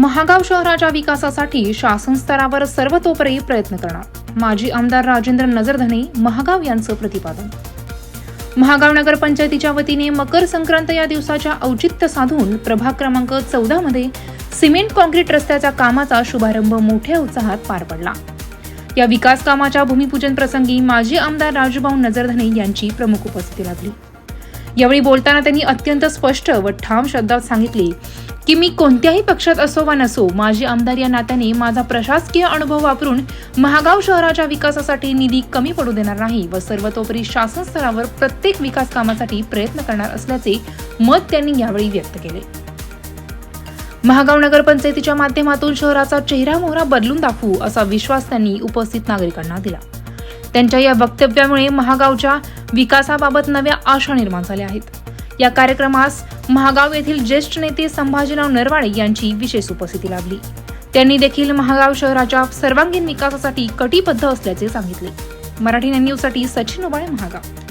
महागाव शहराच्या विकासासाठी शासन स्तरावर सर्वतोपरी प्रयत्न करणार, माजी आमदार राजेंद्र नजरधने महागाव यांचं प्रतिपादन. महागाव नगर पंचायतीच्या वतीने मकर संक्रांत या दिवसाच्या औचित्य साधून प्रभाग क्रमांक 14 मध्ये सिमेंट कॉन्क्रीट रस्त्याच्या कामाचा शुभारंभ मोठ्या उत्साहात पार पडला. या विकास कामाच्या भूमिपूजन प्रसंगी माजी आमदार राजूभाऊ नजरधने यांची प्रमुख उपस्थिती लाभली. यावेळी बोलताना त्यांनी अत्यंत स्पष्ट व ठाम शब्दात सांगितले की मी कोणत्याही पक्षात असो वा नसो, माजी आमदार या नात्याने माझा प्रशासकीय अनुभव वापरून महागाव शहराच्या विकासासाठी निधी कमी पडू देणार नाही व सर्वतोपरी शासन स्तरावर प्रत्येक विकास कामासाठी प्रयत्न करणार असल्याचे मत त्यांनी यावेळी व्यक्त केले. महागाव नगर पंचायतीच्या माध्यमातून शहराचा चेहरा मोहरा बदलून दाखवू असा विश्वास त्यांनी उपस्थित नागरिकांना दिला. त्यांच्या या वक्तव्यामुळे महागावच्या विकासाबाबत नव्या आशा निर्माण झाल्या आहेत. या कार्यक्रमास महागाव येथील ज्येष्ठ नेते संभाजीराव नरवाडे यांची विशेष उपस्थिती लाभली. त्यांनी देखील महागाव शहराच्या सर्वांगीण विकासासाठी कटिबद्ध असल्याचे सांगितले. मराठी न्यूजसाठी सचिन उबाळे, महागाव.